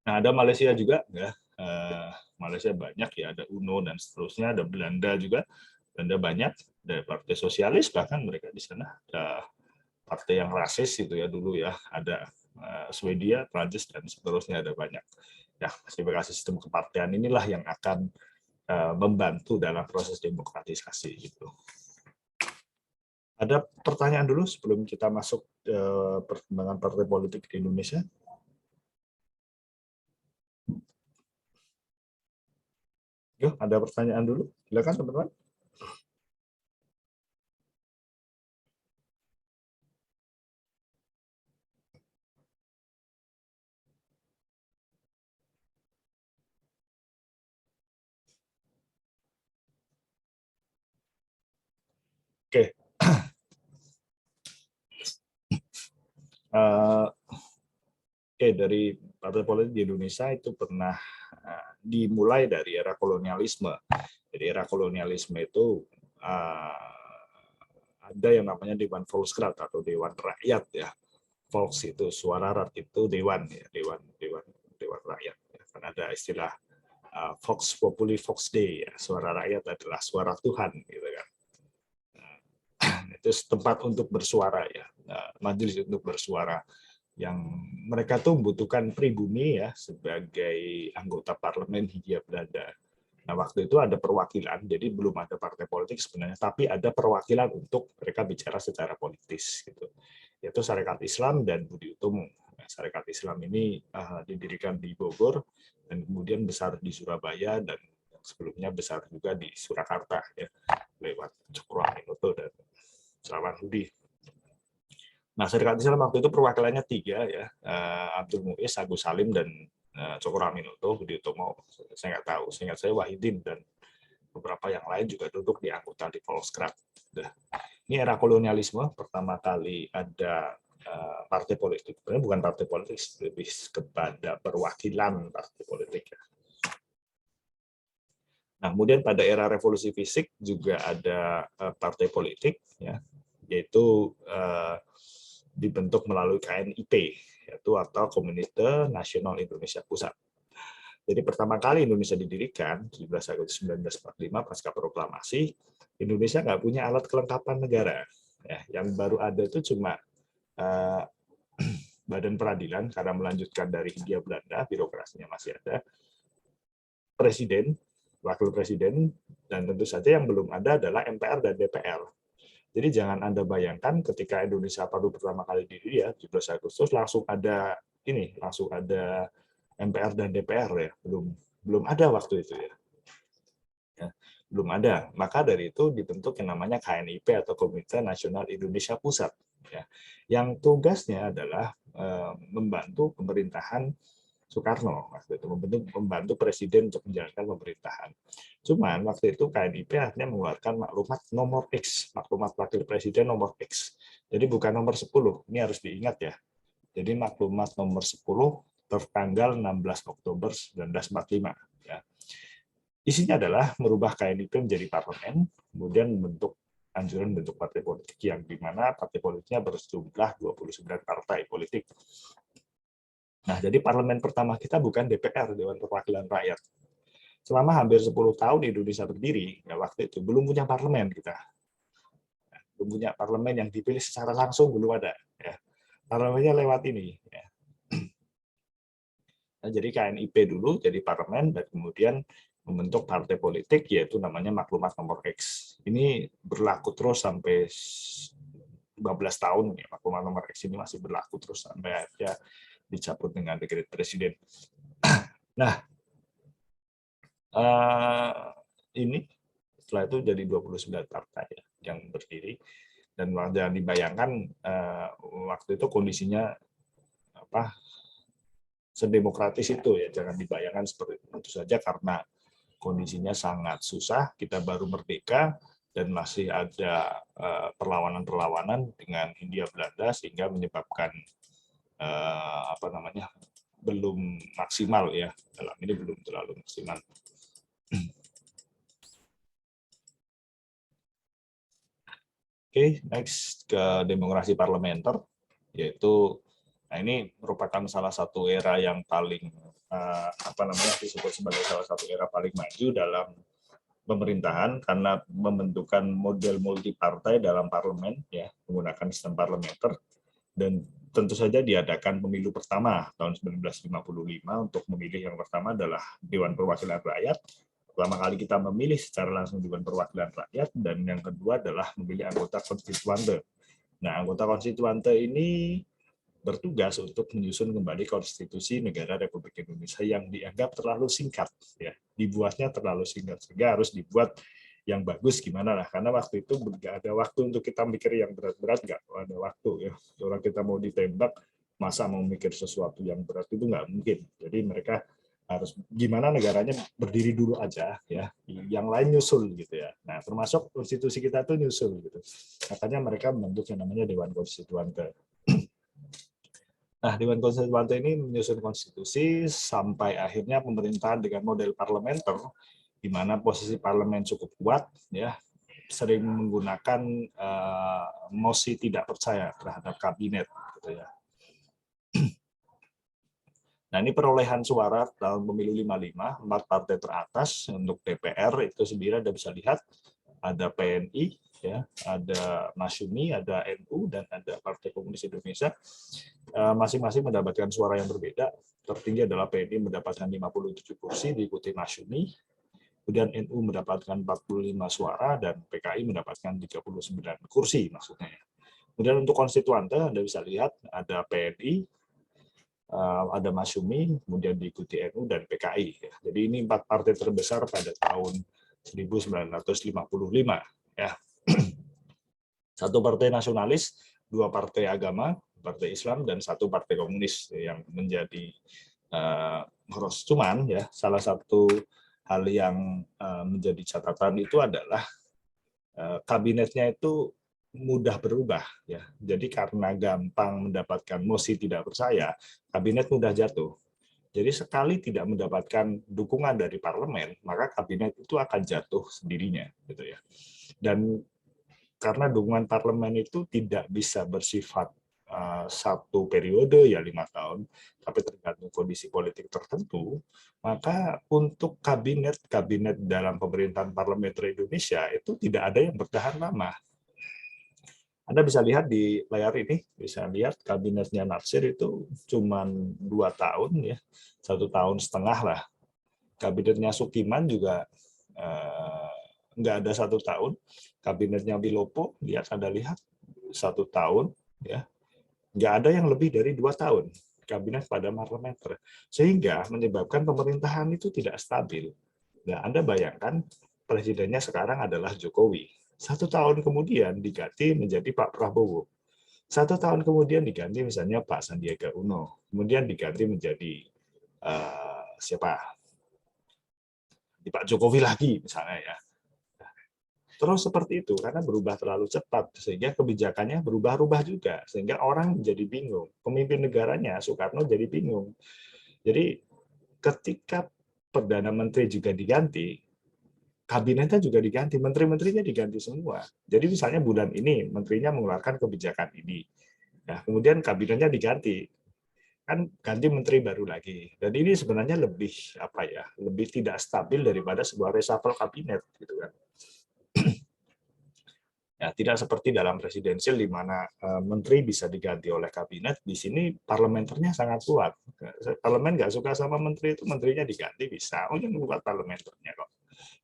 Nah, ada Malaysia juga ya. Malaysia banyak ya, ada UNO dan seterusnya, ada Belanda juga. Belanda banyak, ada Partai Sosialis, bahkan mereka di sana ada partai yang rasis itu ya dulu ya, ada Swedia, Prancis dan seterusnya, ada banyak. Ya, verifikasi sistem kepartian inilah yang akan membantu dalam proses demokratisasi gitu. Ada pertanyaan dulu sebelum kita masuk perkembangan partai politik di Indonesia? Yuk, ada pertanyaan dulu. Silakan teman-teman. Oke. Oke, dari partai politik di Indonesia itu pernah dimulai dari era kolonialisme. Jadi era kolonialisme itu ada yang namanya Dewan Volksraad atau Dewan Rakyat ya. Volks itu suara, rat itu dewan ya, dewan rakyat. Ya. Kan ada istilah Vox Populi Vox Dei ya, suara rakyat adalah suara Tuhan gitu kan. Itu tempat untuk bersuara ya, majelis untuk bersuara, yang mereka tuh membutuhkan pribumi ya sebagai anggota parlemen Hindia Belanda. Nah, waktu itu ada perwakilan, jadi belum ada partai politik sebenarnya, tapi ada perwakilan untuk mereka bicara secara politis gitu. Yaitu Sarekat Islam dan Budi Utomo. Nah, Sarekat Islam ini didirikan di Bogor dan kemudian besar di Surabaya, dan sebelumnya besar juga di Surakarta ya, lewat Cokro Aminoto dan Salaman Hudi. Nah, Sarekat Islam waktu itu perwakilannya 3 ya, Abdul Muiz, Agus Salim, dan Cokro Aminoto. Budi Utomo saya nggak tahu, seingat saya Wahidin dan beberapa yang lain juga duduk di anggota di Volkskrad. Ini era kolonialisme, pertama kali ada partai politik. Sebenarnya bukan partai politik, lebih kepada perwakilan partai politik. Nah, kemudian pada era revolusi fisik juga ada partai politik, ya, yaitu dibentuk melalui KNIP, yaitu atau Komite Nasional Indonesia Pusat. Jadi pertama kali Indonesia didirikan 17 Agustus 1945 pasca proklamasi, Indonesia nggak punya alat kelengkapan negara. Ya, yang baru ada itu cuma Badan Peradilan karena melanjutkan dari Hindia Belanda, birokrasinya masih ada, Presiden, Wakil Presiden, dan tentu saja yang belum ada adalah MPR dan DPR. Jadi jangan Anda bayangkan ketika Indonesia baru pertama kali didirikan ya 17 Agustus langsung ada MPR dan DPR ya, belum ada waktu itu ya. Belum ada. Maka dari itu dibentuk yang namanya KNIP atau Komite Nasional Indonesia Pusat ya. Yang tugasnya adalah membantu pemerintahan Soekarno waktu itu, membantu presiden untuk menjalankan pemerintahan. Cuman waktu itu KNIP akhirnya mengeluarkan maklumat nomor X, maklumat wakil presiden nomor X. Jadi bukan nomor 10, ini harus diingat ya. Jadi maklumat nomor 10 tertanggal 16 Oktober 1945 ya. Isinya adalah merubah KNIP menjadi parlemen, kemudian anjuran bentuk partai politik yang di mana partai politiknya berjumlah 29 partai politik. Nah, jadi parlemen pertama kita bukan DPR, Dewan Perwakilan Rakyat. Selama hampir 10 tahun Indonesia berdiri, ya waktu itu belum punya parlemen kita. Belum punya parlemen yang dipilih secara langsung, belum ada. Ya. Parlemennya lewat ini. Ya. Nah, jadi KNIP dulu jadi parlemen, dan kemudian membentuk partai politik, yaitu namanya maklumat nomor X. Ini berlaku terus sampai 15 tahun. Ya. Maklumat nomor X ini masih berlaku terus sampai akhirnya dicabut dengan dekret presiden. Nah, ini setelah itu jadi 29 partai yang berdiri, dan jangan dibayangkan waktu itu kondisinya sedemokratis itu ya, jangan dibayangkan seperti itu saja karena kondisinya sangat susah. Kita baru merdeka dan masih ada perlawanan-perlawanan dengan Hindia Belanda sehingga menyebabkan belum maksimal ya, dalam ini belum terlalu maksimal. Oke, next ke demokrasi parlementer, yaitu ini merupakan salah satu era yang paling disebut sebagai salah satu era paling maju dalam pemerintahan karena membentukkan model multipartai dalam parlemen ya, menggunakan sistem parlementer, dan tentu saja diadakan pemilu pertama tahun 1955. Untuk memilih yang pertama adalah Dewan Perwakilan Rakyat. Pertama kali kita memilih secara langsung Dewan Perwakilan Rakyat, dan yang kedua adalah memilih anggota konstituante. Nah, anggota konstituante ini bertugas untuk menyusun kembali konstitusi negara Republik Indonesia yang dianggap terlalu singkat ya, dibuatnya terlalu singkat sehingga harus dibuat yang bagus gimana lah, karena waktu itu nggak ada waktu untuk kita mikir yang berat-berat, nggak ada waktu ya. Orang kita mau ditembak, masa mau mikir sesuatu yang berat itu nggak mungkin. Jadi mereka harus gimana negaranya berdiri dulu aja ya, yang lain nyusul gitu ya. Nah, termasuk konstitusi kita tuh nyusul gitu. Makanya mereka membentuk yang namanya Dewan Konstituante. Nah, Dewan Konstituante ini menyusun konstitusi sampai akhirnya pemerintahan dengan model parlementer, di mana posisi parlemen cukup kuat, ya, sering menggunakan mosi tidak percaya terhadap kabinet, gitu ya. Nah, ini perolehan suara dalam pemilu 55, 4 partai teratas untuk DPR itu sendiri Anda bisa lihat ada PNI, ya, ada Masyumi, ada NU, dan ada Partai Komunis Indonesia. Masing-masing mendapatkan suara yang berbeda. Tertinggi adalah PNI mendapatkan 57 kursi, diikuti Masyumi. Kemudian NU mendapatkan 45 suara dan PKI mendapatkan 39 kursi maksudnya. Kemudian untuk konstituante Anda bisa lihat ada PNI, ada Masyumi, kemudian diikuti NU dan PKI. Jadi ini 4 partai terbesar pada tahun 1955. Ya. 1 partai nasionalis, 2 partai agama, partai Islam, dan 1 partai komunis yang menjadi poros. Cuman ya salah satu hal yang menjadi catatan itu adalah kabinetnya itu mudah berubah ya. Jadi karena gampang mendapatkan mosi tidak percaya, kabinet mudah jatuh. Jadi sekali tidak mendapatkan dukungan dari parlemen, maka kabinet itu akan jatuh sendirinya gitu ya. Dan karena dukungan parlemen itu tidak bisa bersifat 1 periode ya 5 tahun, tapi tergantung kondisi politik tertentu, maka untuk kabinet dalam pemerintahan parlementer Indonesia itu tidak ada yang bertahan lama. Anda bisa lihat di layar ini, bisa lihat kabinetnya Natsir itu cuma 2 tahun ya, 1,5 tahun lah. Kabinetnya Sukiman juga nggak ada 1 tahun. Kabinetnya Wilopo, lihat Anda lihat 1 tahun, ya nggak ada yang lebih dari 2 tahun kabinet pada parlementer, sehingga menyebabkan pemerintahan itu tidak stabil. Nah, Anda bayangkan presidennya sekarang adalah Jokowi. 1 tahun kemudian diganti menjadi Pak Prabowo. 1 tahun kemudian diganti misalnya Pak Sandiaga Uno. Kemudian diganti menjadi siapa? Di Pak Jokowi lagi misalnya ya. Terus seperti itu, karena berubah terlalu cepat, sehingga kebijakannya berubah-ubah juga, sehingga orang menjadi bingung. Pemimpin negaranya, Soekarno, jadi bingung. Jadi ketika Perdana Menteri juga diganti, kabinetnya juga diganti, menteri-menterinya diganti semua. Jadi misalnya bulan ini, menterinya mengeluarkan kebijakan ini. Nah, kemudian kabinetnya diganti, kan ganti menteri baru lagi. Dan ini sebenarnya lebih apa ya, lebih tidak stabil daripada sebuah reshuffle kabinet, gitu kan. Ya, tidak seperti dalam presidensial di mana menteri bisa diganti oleh kabinet. Di sini parlementernya sangat kuat. Parlemen nggak suka sama menteri itu, menterinya diganti bisa. Oh, yang buat parlementernya kok.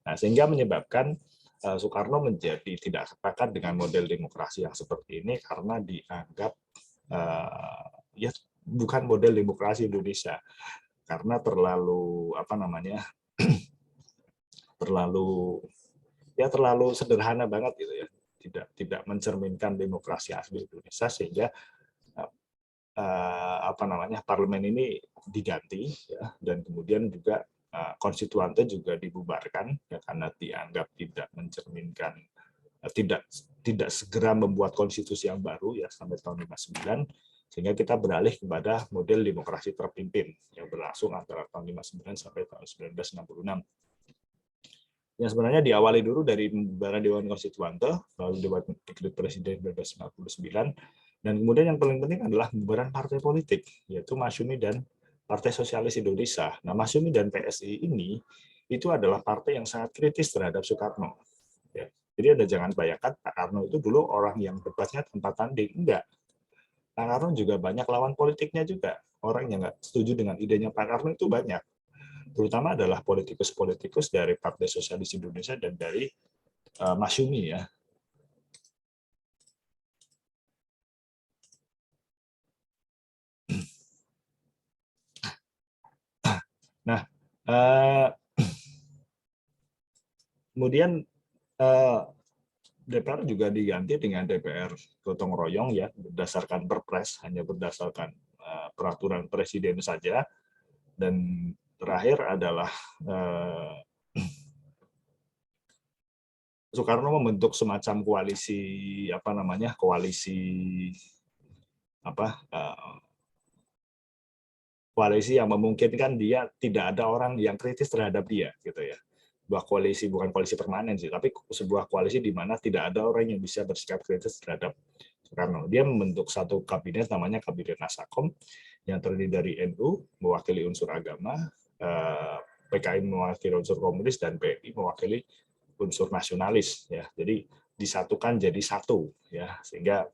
Nah, sehingga menyebabkan Soekarno menjadi tidak sepakat dengan model demokrasi yang seperti ini karena dianggap ya bukan model demokrasi Indonesia, karena terlalu apa namanya terlalu sederhana banget gitu ya, tidak mencerminkan demokrasi asli Indonesia, sehingga apa namanya parlemen ini diganti ya, dan kemudian juga konstituante juga dibubarkan ya, karena dianggap tidak mencerminkan, tidak tidak segera membuat konstitusi yang baru ya sampai tahun 59, sehingga kita beralih kepada model demokrasi terpimpin yang berlangsung antara tahun 59 sampai tahun 1966. Yang sebenarnya diawali dulu dari pembubaran Dewan Konstituante, lalu Dewan Dekret Presiden 1959, dan kemudian yang paling penting adalah pembubaran partai politik, yaitu Masyumi dan Partai Sosialis Indonesia. Nah, Masyumi dan PSI ini itu adalah partai yang sangat kritis terhadap Soekarno. Ya. Jadi Anda jangan bayangkan Pak Karno itu dulu orang yang debatnya tanpa tanding. Enggak. Pak Karno juga banyak lawan politiknya juga. Orang yang nggak setuju dengan idenya Pak Karno itu banyak, terutama adalah politikus-politikus dari Partai Sosialis Indonesia dan dari Masyumi ya. Nah, kemudian DPR juga diganti dengan DPR gotong royong ya, berdasarkan perpres, hanya berdasarkan peraturan presiden saja. Dan terakhir adalah Soekarno membentuk semacam koalisi apa namanya, koalisi yang memungkinkan dia tidak ada orang yang kritis terhadap dia gitu ya. Sebuah koalisi, bukan koalisi permanen sih, tapi sebuah koalisi di mana tidak ada orang yang bisa bersikap kritis terhadap Soekarno. Dia membentuk satu kabinet namanya Kabinet Nasakom yang terdiri dari NU mewakili unsur agama, PKI mewakili unsur komunis, dan PNI mewakili unsur nasionalis ya. Jadi disatukan jadi satu ya, sehingga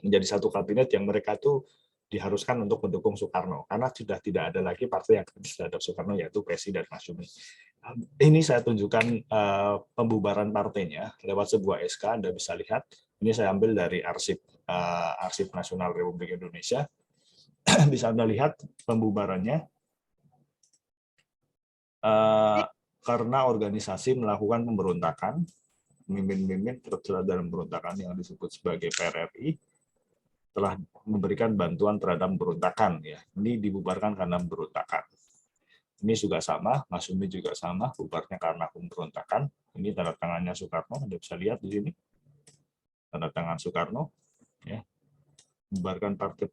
menjadi satu kabinet yang mereka tuh diharuskan untuk mendukung Soekarno, karena sudah tidak ada lagi partai yang kritis terhadap Soekarno, yaitu PSI dan Masyumi. Ini saya tunjukkan pembubaran partainya lewat sebuah SK. Anda bisa lihat, ini saya ambil dari Arsip Nasional Republik Indonesia. Bisa Anda lihat pembubarannya, karena organisasi melakukan pemberontakan, pemimpin-pemimpin terlibat dalam pemberontakan yang disebut sebagai PRRI, telah memberikan bantuan terhadap pemberontakan ya. Ini dibubarkan karena pemberontakan. Ini juga sama, Masyumi juga sama, bubarnya karena pemberontakan. Ini tanda tangannya Soekarno, Anda bisa lihat di sini. Tanda tangan Soekarno ya. Membubarkan partai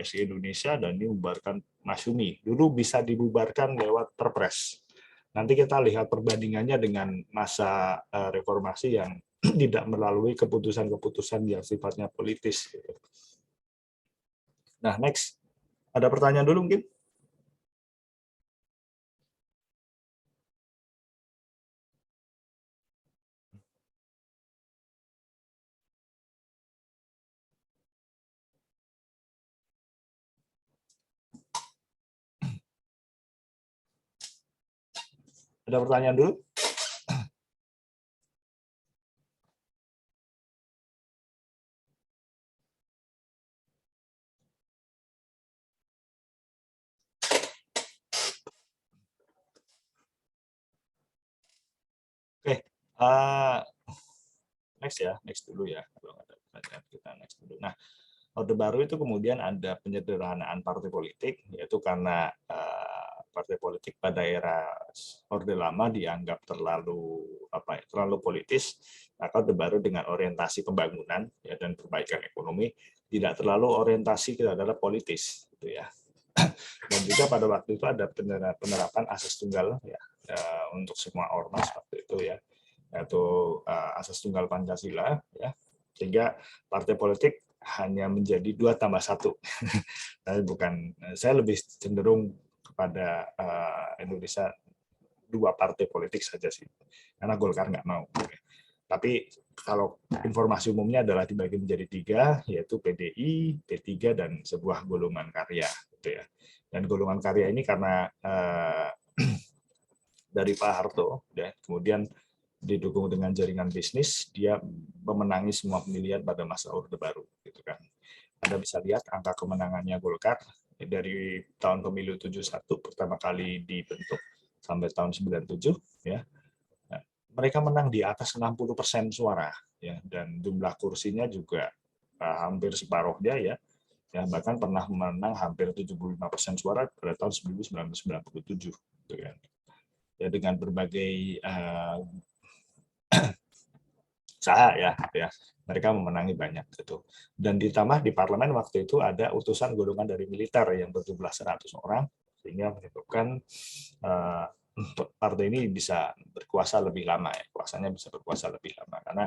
PSI Indonesia, dan ini membubarkan Masyumi. Dulu bisa dibubarkan lewat perpres. Nanti kita lihat perbandingannya dengan masa reformasi yang tidak melalui keputusan-keputusan yang sifatnya politis. Nah, next. Ada pertanyaan dulu mungkin? Ada pertanyaan dulu? Uh, next ya, next dulu ya. Kalau ada pertanyaan kita next dulu. Nah, Orde Baru itu kemudian ada penyederhanaan partai politik, yaitu karena partai politik pada era Orde Lama dianggap terlalu politis, maka Orde Baru dengan orientasi pembangunan ya, dan perbaikan ekonomi tidak terlalu orientasi adalah politis, gitu ya. Dan juga pada waktu itu ada penerapan asas tunggal ya, untuk semua ormas waktu itu ya, yaitu asas tunggal Pancasila ya, sehingga partai politik hanya menjadi 2+1. Saya lebih cenderung kepada Indonesia 2 partai politik saja sih, karena Golkar nggak mau. Tapi kalau informasi umumnya adalah dibagi menjadi 3, yaitu PDI, P3, dan sebuah golongan karya, gitu ya. Dan golongan karya ini karena dari Pak Harto, ya, kemudian didukung dengan jaringan bisnis, dia memenangi semua pemilihan pada masa Orde Baru, gitu kan. Anda bisa lihat angka kemenangannya Golkar dari tahun pemilu 71 pertama kali dibentuk sampai tahun 97 ya. Nah, mereka menang di atas 60% suara ya, dan jumlah kursinya juga hampir separuh dia ya. Ya, bahkan pernah menang hampir 75% suara pada tahun 1997 gitu kan. Ya, dengan berbagai usaha ya, mereka memenangi banyak gitu. Dan ditambah di parlemen waktu itu ada utusan golongan dari militer yang berjumlah 100 orang, sehingga menyebabkan partai ini bisa berkuasa lebih lama ya, kuasanya bisa berkuasa lebih lama karena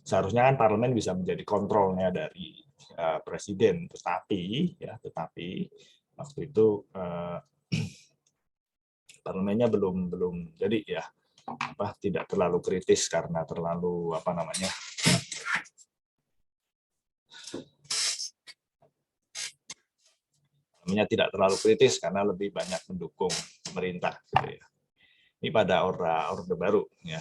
seharusnya kan parlemen bisa menjadi kontrolnya dari presiden, tetapi waktu itu parlemennya belum jadi ya, tidak terlalu kritis karena terlalu tidak terlalu kritis karena lebih banyak mendukung pemerintah gitu ya. Ini pada Orde Baru ya.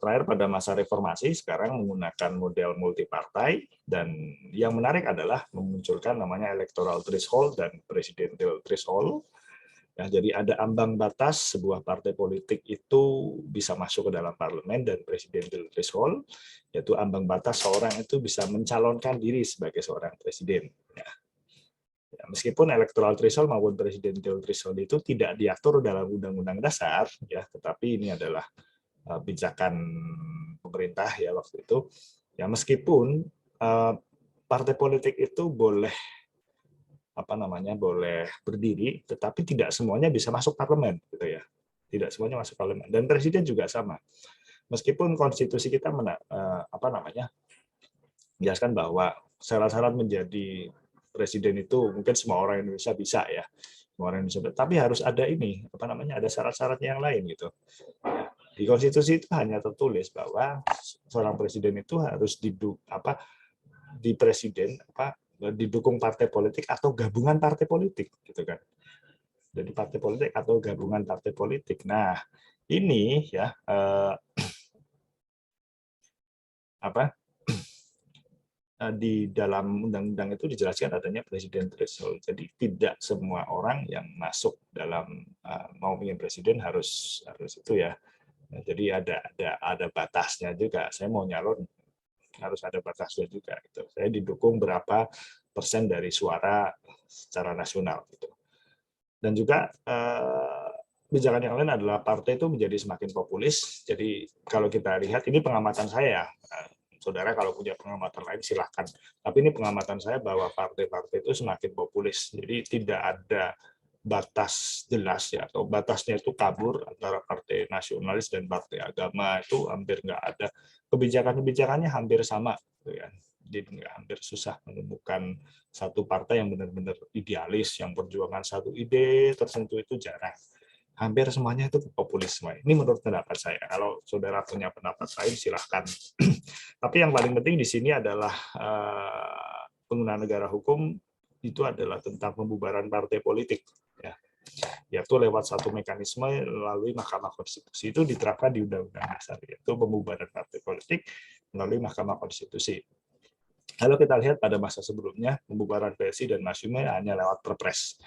Terakhir pada masa reformasi sekarang menggunakan model multipartai, dan yang menarik adalah memunculkan namanya electoral threshold dan presidential threshold. Ya, jadi ada ambang batas sebuah partai politik itu bisa masuk ke dalam parlemen, dan presidential threshold yaitu ambang batas seorang itu bisa mencalonkan diri sebagai seorang presiden. Ya. Meskipun electoral threshold maupun presidential threshold itu tidak diatur dalam Undang-Undang Dasar, ya, tetapi ini adalah pijakan pemerintah ya waktu itu. Ya, meskipun partai politik itu boleh boleh berdiri, tetapi tidak semuanya bisa masuk parlemen, gitu ya. Tidak semuanya masuk parlemen. Dan presiden juga sama. Meskipun konstitusi kita menjelaskan bahwa syarat-syarat menjadi presiden itu mungkin semua orang Indonesia bisa ya, semua orang Indonesia, tapi harus ada ada syarat-syaratnya yang lain gitu. Di konstitusi itu hanya tertulis bahwa seorang presiden itu harus didukung partai politik atau gabungan partai politik, gitu kan. Jadi partai politik atau gabungan partai politik. Nah, ini ya di dalam undang-undang itu dijelaskan adanya presiden threshold. Jadi tidak semua orang yang masuk dalam mau ingin presiden harus itu ya. Nah, jadi ada batasnya juga. Saya mau nyalon harus ada batasnya juga. Gitu. Saya didukung berapa persen dari suara secara nasional. Gitu. Dan juga kebijakan yang lain adalah partai itu menjadi semakin populis. Jadi kalau kita lihat, ini pengamatan saya. Saudara kalau punya pengamatan lain silahkan. Tapi ini pengamatan saya bahwa partai-partai itu semakin populis. Jadi tidak ada batas jelas ya, atau batasnya itu kabur antara partai nasionalis dan partai agama, itu hampir nggak ada. Kebijakan-kebijakannya hampir sama, gitu ya. Jadi nggak, hampir susah menemukan satu partai yang benar-benar idealis, yang perjuangan satu ide tertentu itu jarang. Hampir semuanya itu populis semua. Ini menurut pendapat saya. Kalau saudara punya pendapat lain silahkan. Tapi yang paling penting di sini adalah penggunaan negara hukum itu adalah tentang pembubaran partai politik, ya, yaitu lewat satu mekanisme melalui Mahkamah Konstitusi. Itu diterapkan di Undang-Undang Dasar, yaitu pembubaran partai politik melalui Mahkamah Konstitusi. Kalau kita lihat pada masa sebelumnya, pembubaran PSI dan Masyumi hanya lewat Perpres.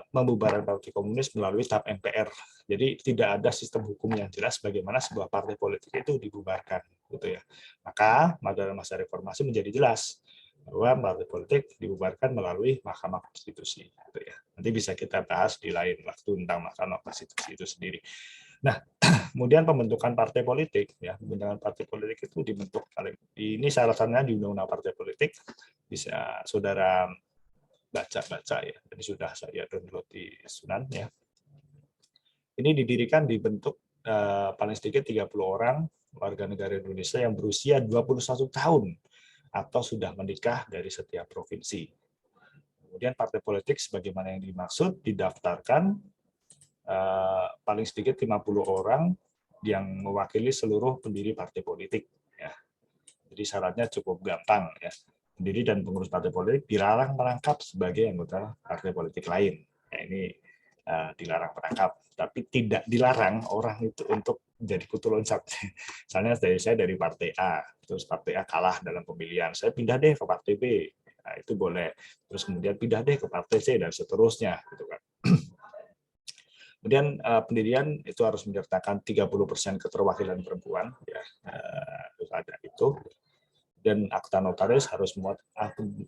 membubarkan Partai Komunis melalui tahap MPR. Jadi tidak ada sistem hukum yang jelas bagaimana sebuah partai politik itu dibubarkan, gitu ya. Maka pada masa reformasi menjadi jelas bahwa partai politik dibubarkan melalui Mahkamah Konstitusi, gitu ya. Nanti bisa kita bahas di lain waktu tentang Mahkamah Konstitusi itu sendiri. Nah, kemudian pembentukan partai politik, ya, pembentukan partai politik itu dibentuk ini salah satunya di Undang-Undang Partai Politik, bisa saudara baca-baca ya. Jadi sudah saya download di Sunan ya. Ini didirikan dibentuk paling sedikit 30 orang warga negara Indonesia yang berusia 21 tahun atau sudah menikah dari setiap provinsi. Kemudian partai politik sebagaimana yang dimaksud didaftarkan paling sedikit 50 orang yang mewakili seluruh pendiri partai politik ya. Jadi syaratnya cukup gampang ya. Pendiri dan pengurus partai politik dilarang merangkap sebagai anggota partai politik lain. Nah, ini dilarang merangkap, tapi tidak dilarang orang itu untuk menjadi kutu loncat. Misalnya saya dari partai A, terus partai A kalah dalam pemilihan, saya pindah deh ke partai B, nah, itu boleh. Terus kemudian pindah deh ke partai C dan seterusnya, gitu kan. Kemudian pendirian itu harus menyertakan 30% keterwakilan perempuan, ya, harus ada itu. Dan akta notaris harus muat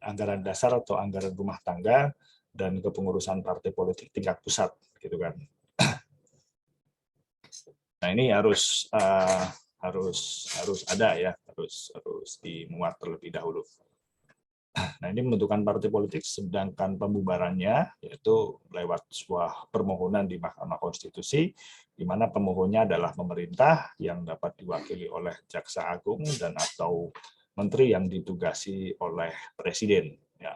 anggaran dasar atau anggaran rumah tangga dan kepengurusan partai politik tingkat pusat, gitu kan. Nah ini harus ada ya, harus dimuat terlebih dahulu. Nah ini pembentukan partai politik, sedangkan pembubarannya yaitu lewat sebuah permohonan di Mahkamah Konstitusi, di mana pemohonnya adalah pemerintah yang dapat diwakili oleh Jaksa Agung dan atau menteri yang ditugasi oleh presiden. Ya.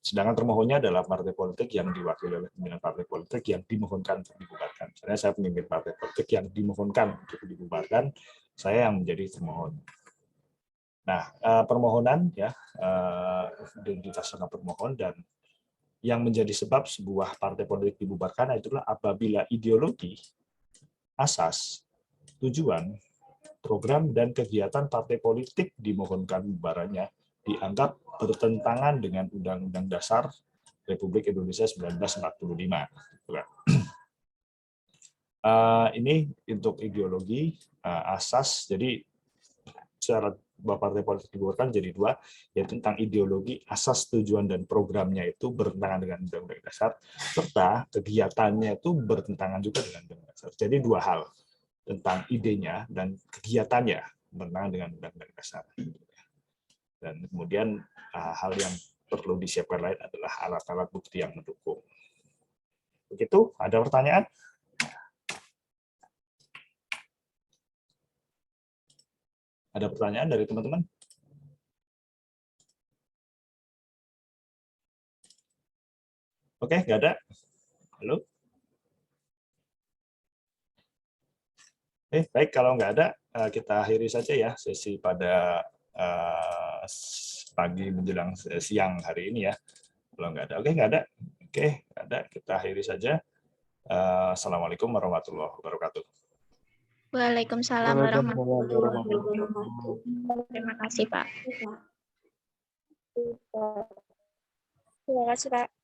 Sedangkan termohonnya adalah partai politik yang diwakili oleh pimpinan partai politik yang dimohonkan untuk dibubarkan. Misalnya saya pemimpin partai politik yang dimohonkan untuk dibubarkan, saya yang menjadi termohon. Nah, permohonan ya identitas sang permohon dan yang menjadi sebab sebuah partai politik dibubarkan itulah apabila ideologi, asas, tujuan, program dan kegiatan partai politik dimohonkan bubarannya dianggap bertentangan dengan Undang-Undang Dasar Republik Indonesia 1945. Ini untuk ideologi, asas, jadi syarat bahwa partai politik dibubarkan jadi dua, yaitu tentang ideologi, asas, tujuan, dan programnya itu bertentangan dengan Undang-Undang Dasar, serta kegiatannya itu bertentangan juga dengan Undang-Undang Dasar. Jadi dua hal, tentang idenya dan kegiatannya bertentangan dengan Undang-Undang Dasar. Dan kemudian hal yang perlu disiapkan lain adalah alat-alat bukti yang mendukung. Begitu, ada pertanyaan? Ada pertanyaan dari teman-teman? Oke, nggak ada? Halo? Baik, kalau nggak ada, kita akhiri saja ya sesi pada pagi menjelang siang hari ini ya. Kalau nggak ada, oke, nggak ada. Oke, nggak ada, kita akhiri saja. Assalamualaikum warahmatullahi wabarakatuh. Waalaikumsalam warahmatullahi wabarakatuh. Terima kasih, Pak. Terima kasih, Pak.